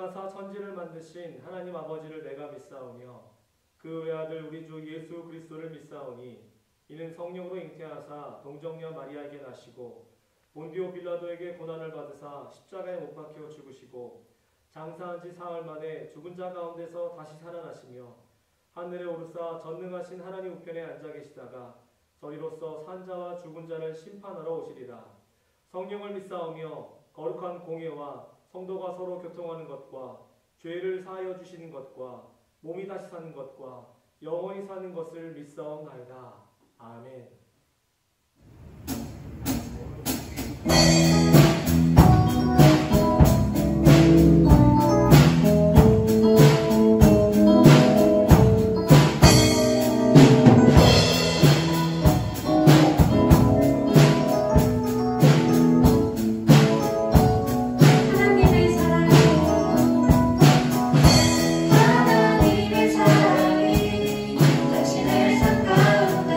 행하사 천지를 만드신 하나님 아버지를 내가 믿사오며 그 외아들 우리 주 예수 그리스도를 믿사오니 이는 성령으로 잉태하사 동정녀 마리아에게 나시고 본디오 빌라도에게 고난을 받으사 십자가에 못 박혀 죽으시고 장사한 지 사흘 만에 죽은 자 가운데서 다시 살아나시며 하늘에 오르사 전능하신 하나님 우편에 앉아 계시다가 저리로서 산자와 죽은 자를 심판하러 오시리라. 성령을 믿사오며 거룩한 공예와 성도가 서로 교통하는 것과 죄를 사하여 주시는 것과 몸이 다시 사는 것과 영원히 사는 것을 믿사옵나이다. 아멘. 하나님의 사랑이 당신의 삶 가운데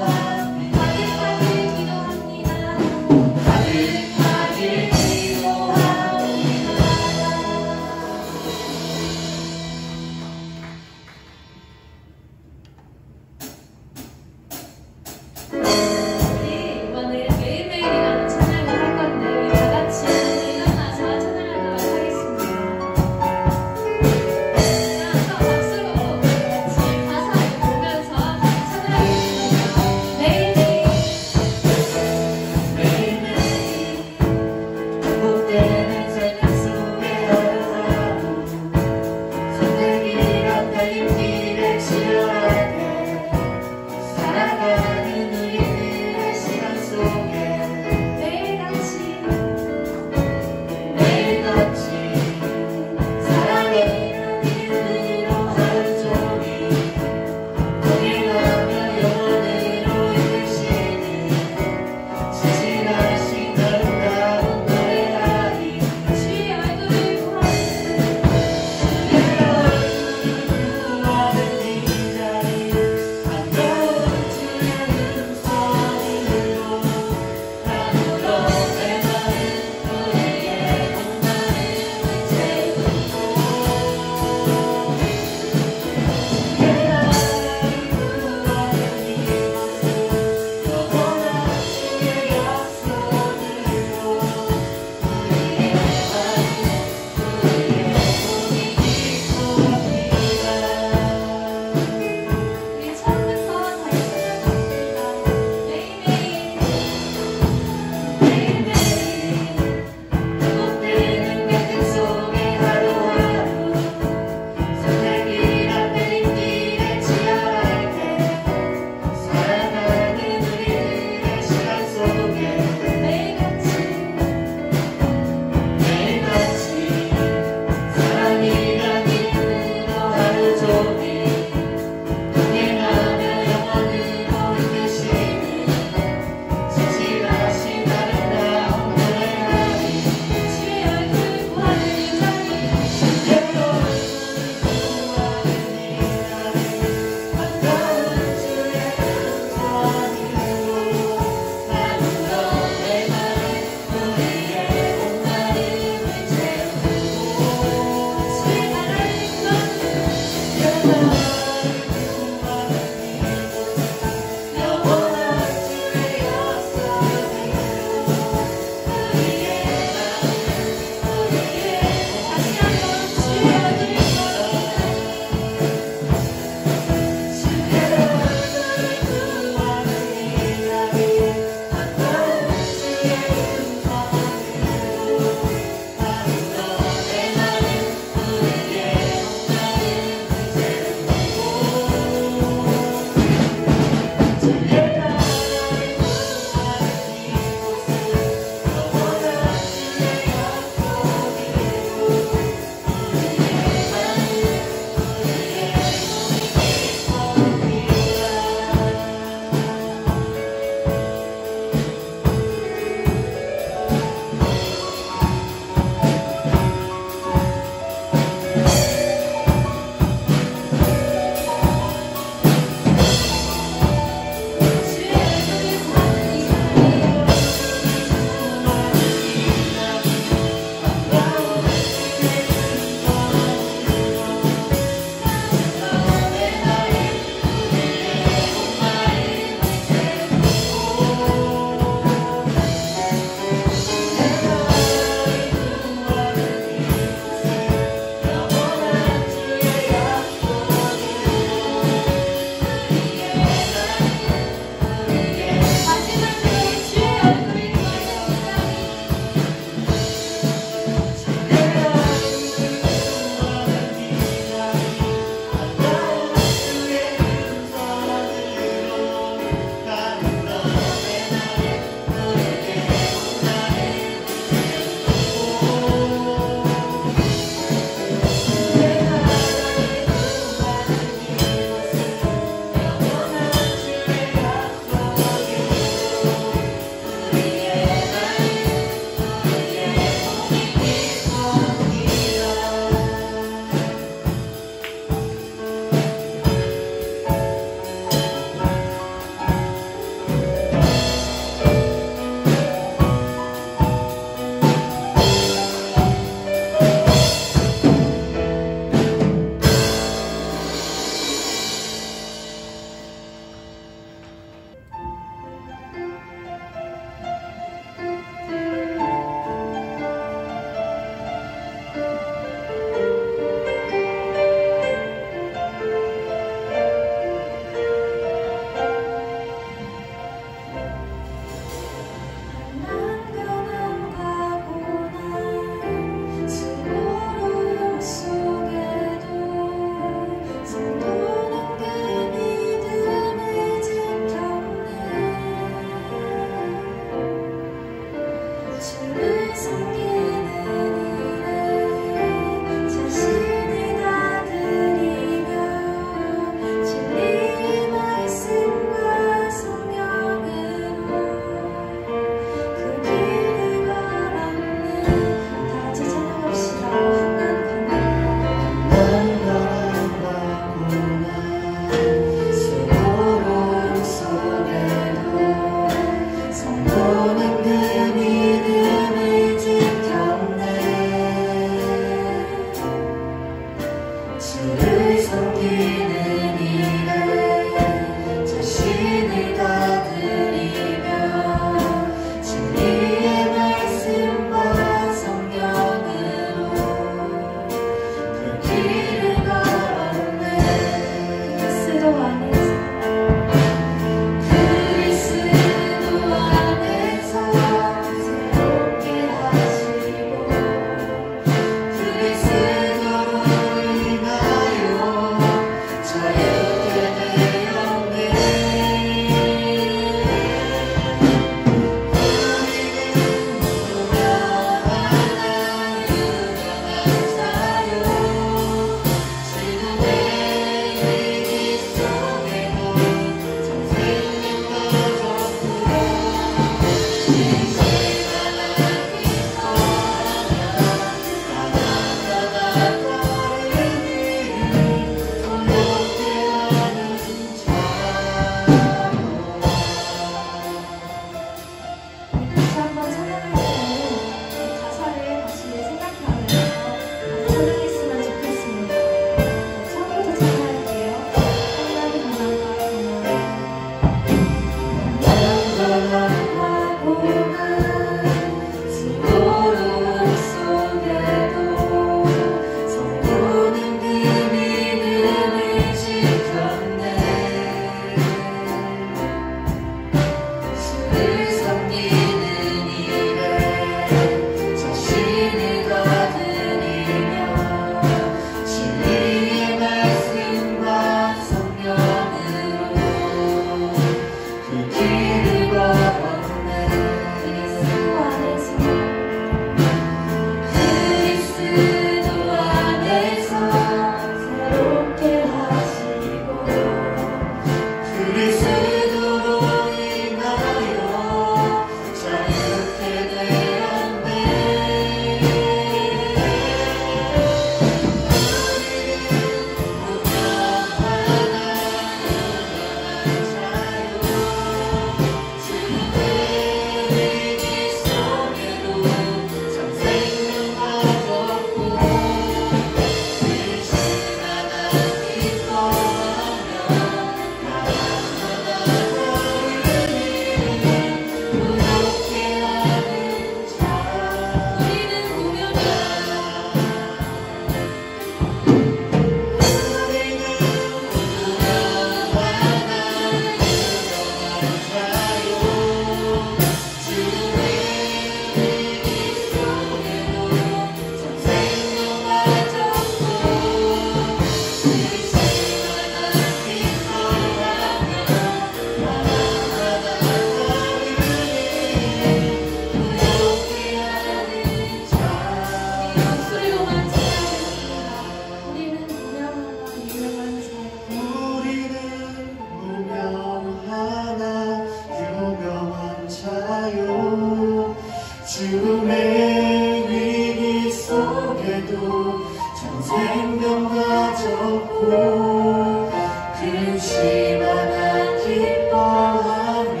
그릇이마다 기뻐하며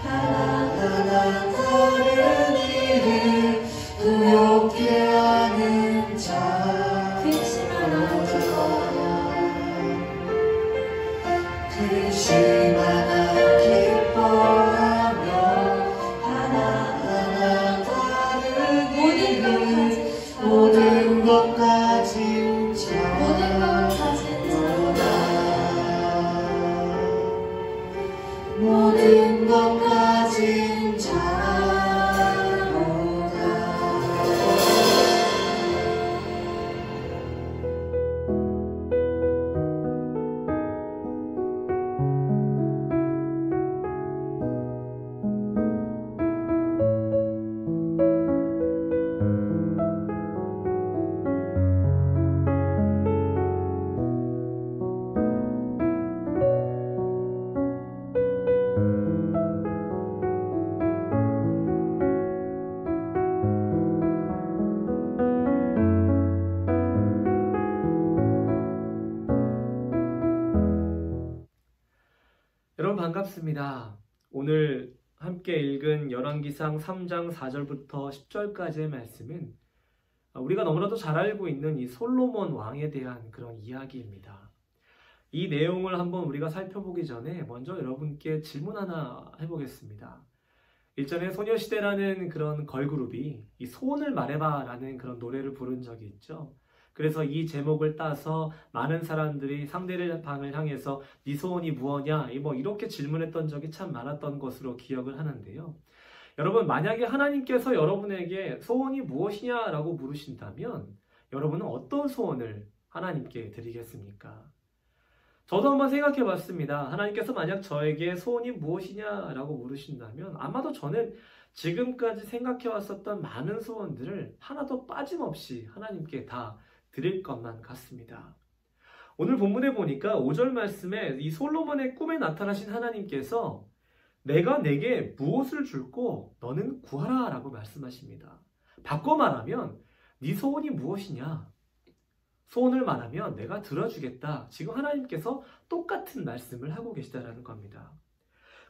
하나하나 다른 일을 부욕해 하는 자 그릇이마다 기뻐하며 하나하나 다른 일을 모든 것 가진 자 모든 것 가진 자로다. 여러분 반갑습니다. 오늘 함께 읽은 열왕기상 3장 4절부터 10절까지의 말씀은 우리가 너무나도 잘 알고 있는 이 솔로몬 왕에 대한 그런 이야기입니다. 이 내용을 한번 우리가 살펴보기 전에 먼저 여러분께 질문 하나 해보겠습니다. 일전에 소녀시대라는 그런 걸그룹이 이 소원을 말해봐 라는 그런 노래를 부른 적이 있죠. 그래서 이 제목을 따서 많은 사람들이 상대방을 향해서 네 소원이 무엇냐 이렇게 질문했던 적이 참 많았던 것으로 기억을 하는데요. 여러분 만약에 하나님께서 여러분에게 소원이 무엇이냐라고 물으신다면 여러분은 어떤 소원을 하나님께 드리겠습니까? 저도 한번 생각해 봤습니다. 하나님께서 만약 저에게 소원이 무엇이냐라고 물으신다면 아마도 저는 지금까지 생각해 왔었던 많은 소원들을 하나도 빠짐없이 하나님께 다 드릴 것만 같습니다. 오늘 본문에 보니까 5절 말씀에 이 솔로몬의 꿈에 나타나신 하나님께서 내가 내게 무엇을 줄고 너는 구하라 라고 말씀하십니다. 바꿔 말하면 네 소원이 무엇이냐? 소원을 말하면 내가 들어주겠다. 지금 하나님께서 똑같은 말씀을 하고 계시다라는 겁니다.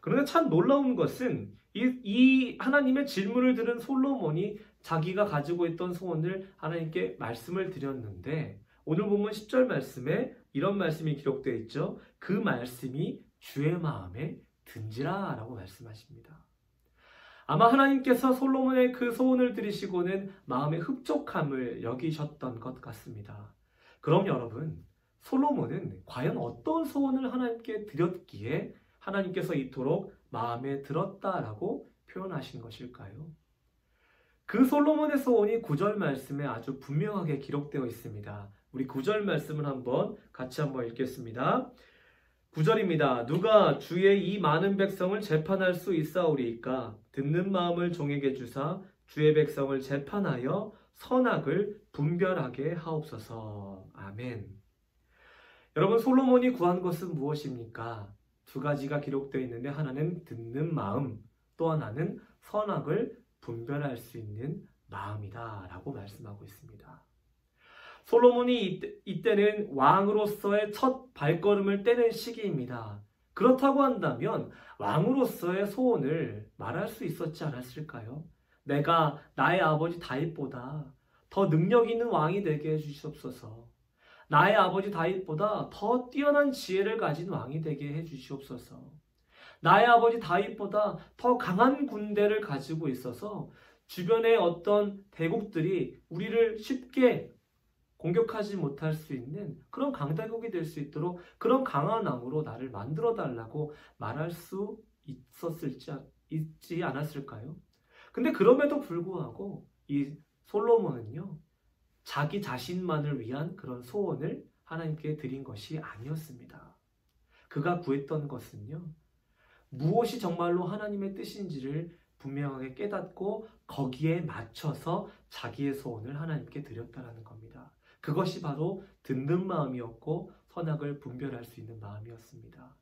그런데 참 놀라운 것은 이 하나님의 질문을 들은 솔로몬이 자기가 가지고 있던 소원을 하나님께 말씀을 드렸는데 오늘 본문 10절 말씀에 이런 말씀이 기록되어 있죠. 그 말씀이 주의 마음에 든지라 라고 말씀하십니다. 아마 하나님께서 솔로몬의 그 소원을 들으시고는 마음의 흡족함을 여기셨던 것 같습니다. 그럼 여러분, 솔로몬은 과연 어떤 소원을 하나님께 드렸기에 하나님께서 이토록 마음에 들었다라고 표현하신 것일까요? 그 솔로몬의 소원이 9절 말씀에 아주 분명하게 기록되어 있습니다. 우리 9절 말씀을 같이 한번 읽겠습니다. 9절입니다. 누가 주의 이 많은 백성을 재판할 수 있사오리이까? 듣는 마음을 종에게 주사 주의 백성을 재판하여 선악을 분별하게 하옵소서. 아멘. 여러분, 솔로몬이 구한 것은 무엇입니까? 두 가지가 기록되어 있는데 하나는 듣는 마음, 또 하나는 선악을 분별할 수 있는 마음이다 라고 말씀하고 있습니다. 솔로몬이 이때는 왕으로서의 첫 발걸음을 떼는 시기입니다. 그렇다고 한다면 왕으로서의 소원을 말할 수 있었지 않았을까요? 내가 나의 아버지 다윗보다 더 능력 있는 왕이 되게 해주시옵소서. 나의 아버지 다윗보다 더 뛰어난 지혜를 가진 왕이 되게 해주시옵소서. 나의 아버지 다윗보다 더 강한 군대를 가지고 있어서 주변의 어떤 대국들이 우리를 쉽게 공격하지 못할 수 있는 그런 강대국이 될 수 있도록 그런 강한 왕으로 나를 만들어 달라고 말할 수 있지 않았을까요? 근데 그럼에도 불구하고 이 솔로몬은요, 자기 자신만을 위한 그런 소원을 하나님께 드린 것이 아니었습니다. 그가 구했던 것은요, 무엇이 정말로 하나님의 뜻인지를 분명하게 깨닫고 거기에 맞춰서 자기의 소원을 하나님께 드렸다라는 겁니다. 그것이 바로 듣는 마음이었고 선악을 분별할 수 있는 마음이었습니다.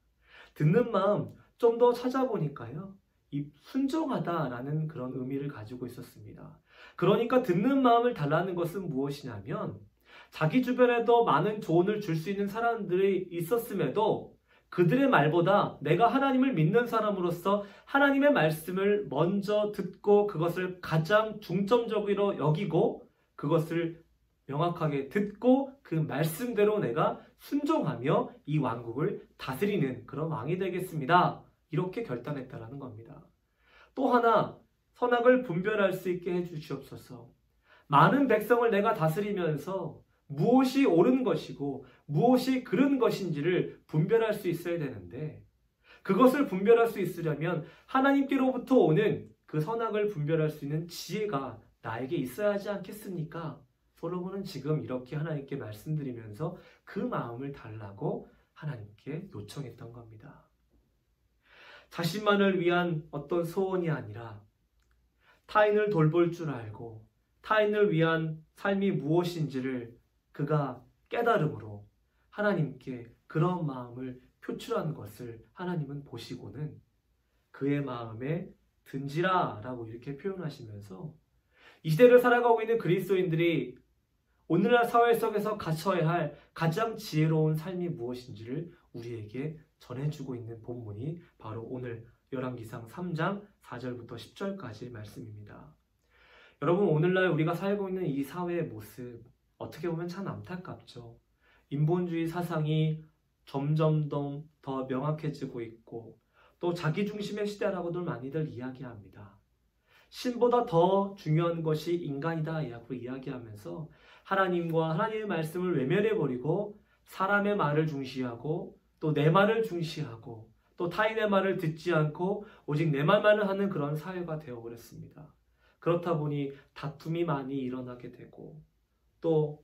듣는 마음 좀 더 찾아보니까요, 이 순종하다라는 그런 의미를 가지고 있었습니다. 그러니까 듣는 마음을 달라는 것은 무엇이냐면 자기 주변에도 많은 조언을 줄 수 있는 사람들이 있었음에도 그들의 말보다 내가 하나님을 믿는 사람으로서 하나님의 말씀을 먼저 듣고 그것을 가장 중점적으로 여기고 그것을 명확하게 듣고 그 말씀대로 내가 순종하며 이 왕국을 다스리는 그런 왕이 되겠습니다. 이렇게 결단했다라는 겁니다. 또 하나 선악을 분별할 수 있게 해주시옵소서. 많은 백성을 내가 다스리면서 무엇이 옳은 것이고 무엇이 그른 것인지를 분별할 수 있어야 되는데 그것을 분별할 수 있으려면 하나님께로부터 오는 그 선악을 분별할 수 있는 지혜가 나에게 있어야 하지 않겠습니까? 솔로몬은 지금 이렇게 하나님께 말씀드리면서 그 마음을 달라고 하나님께 요청했던 겁니다. 자신만을 위한 어떤 소원이 아니라 타인을 돌볼 줄 알고 타인을 위한 삶이 무엇인지를 그가 깨달음으로 하나님께 그런 마음을 표출한 것을 하나님은 보시고는 그의 마음에 든지라 라고 이렇게 표현하시면서 이 시대를 살아가고 있는 그리스도인들이 오늘날 사회 속에서 갖춰야 할 가장 지혜로운 삶이 무엇인지를 우리에게 전해주고 있는 본문이 바로 오늘 열왕기상 3장 4절부터 10절까지의 말씀입니다. 여러분, 오늘날 우리가 살고 있는 이 사회의 모습 어떻게 보면 참 안타깝죠. 인본주의 사상이 점점 더 명확해지고 있고 또 자기중심의 시대라고들 많이들 이야기합니다. 신보다 더 중요한 것이 인간이다 라고 이야기하면서 하나님과 하나님의 말씀을 외면해버리고 사람의 말을 중시하고 또 내 말을 중시하고 또 타인의 말을 듣지 않고 오직 내 말만을 하는 그런 사회가 되어버렸습니다. 그렇다 보니 다툼이 많이 일어나게 되고 또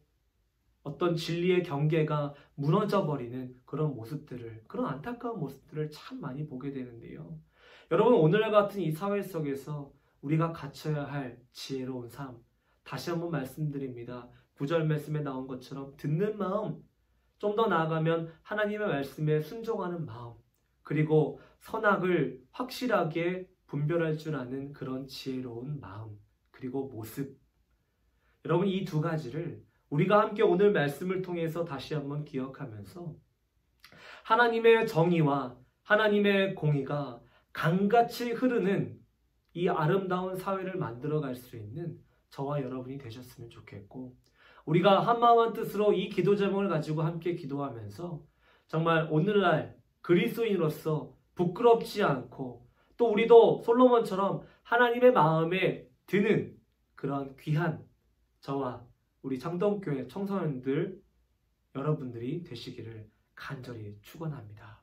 어떤 진리의 경계가 무너져버리는 그런 모습들을, 그런 안타까운 모습들을 참 많이 보게 되는데요. 여러분, 오늘날 같은 이 사회 속에서 우리가 갖춰야 할 지혜로운 삶, 다시 한번 말씀드립니다. 9절 말씀에 나온 것처럼 듣는 마음, 좀 더 나아가면 하나님의 말씀에 순종하는 마음, 그리고 선악을 확실하게 분별할 줄 아는 그런 지혜로운 마음, 그리고 모습. 여러분, 이 두 가지를 우리가 함께 오늘 말씀을 통해서 다시 한번 기억하면서 하나님의 정의와 하나님의 공의가 강같이 흐르는 이 아름다운 사회를 만들어갈 수 있는 저와 여러분이 되셨으면 좋겠고, 우리가 한마음 한뜻으로 이 기도 제목을 가지고 함께 기도하면서 정말 오늘날 그리스도인으로서 부끄럽지 않고 또 우리도 솔로몬처럼 하나님의 마음에 드는 그런 귀한 저와 우리 창동교회 청소년들 여러분들이 되시기를 간절히 축원합니다.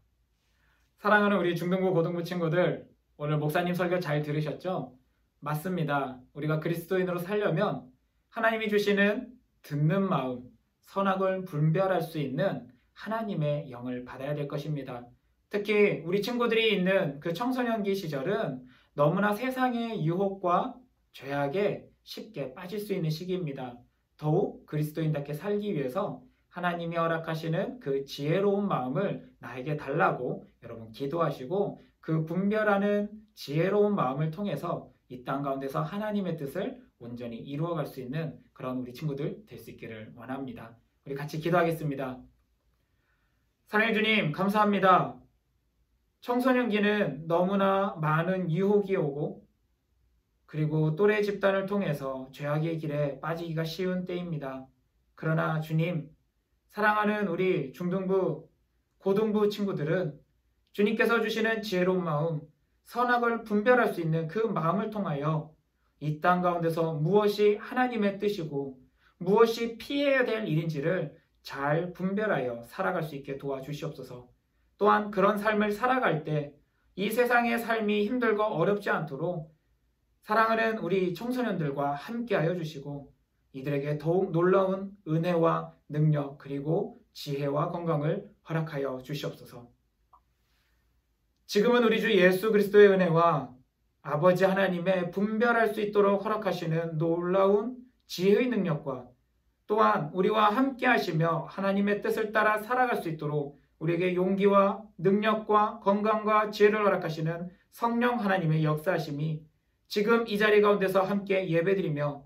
사랑하는 우리 중등부 고등부 친구들, 오늘 목사님 설교 잘 들으셨죠? 맞습니다. 우리가 그리스도인으로 살려면 하나님이 주시는 듣는 마음, 선악을 분별할 수 있는 하나님의 영을 받아야 될 것입니다. 특히 우리 친구들이 있는 그 청소년기 시절은 너무나 세상의 유혹과 죄악에 쉽게 빠질 수 있는 시기입니다. 더욱 그리스도인답게 살기 위해서 하나님이 허락하시는 그 지혜로운 마음을 나에게 달라고 여러분 기도하시고 그 분별하는 지혜로운 마음을 통해서 이 땅 가운데서 하나님의 뜻을 온전히 이루어갈 수 있는 그런 우리 친구들 될 수 있기를 원합니다. 우리 같이 기도하겠습니다. 사랑해 주님, 감사합니다. 청소년기는 너무나 많은 유혹이 오고 그리고 또래 집단을 통해서 죄악의 길에 빠지기가 쉬운 때입니다. 그러나 주님, 사랑하는 우리 중등부, 고등부 친구들은 주님께서 주시는 지혜로운 마음, 선악을 분별할 수 있는 그 마음을 통하여 이 땅 가운데서 무엇이 하나님의 뜻이고 무엇이 피해야 될 일인지를 잘 분별하여 살아갈 수 있게 도와주시옵소서. 또한 그런 삶을 살아갈 때 이 세상의 삶이 힘들고 어렵지 않도록 사랑하는 우리 청소년들과 함께하여 주시고 이들에게 더욱 놀라운 은혜와 능력 그리고 지혜와 건강을 허락하여 주시옵소서. 지금은 우리 주 예수 그리스도의 은혜와 아버지 하나님의 분별할 수 있도록 허락하시는 놀라운 지혜의 능력과 또한 우리와 함께 하시며 하나님의 뜻을 따라 살아갈 수 있도록 우리에게 용기와 능력과 건강과 지혜를 허락하시는 성령 하나님의 역사하심이 지금 이 자리 가운데서 함께 예배드리며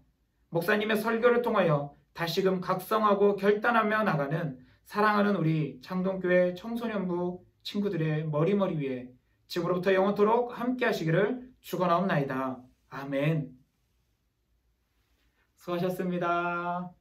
목사님의 설교를 통하여 다시금 각성하고 결단하며 나가는 사랑하는 우리 창동교회 청소년부 친구들의 머리 위에 지금으로부터 영원토록 함께 하시기를 축원하옵나이다. 아멘. 수고하셨습니다.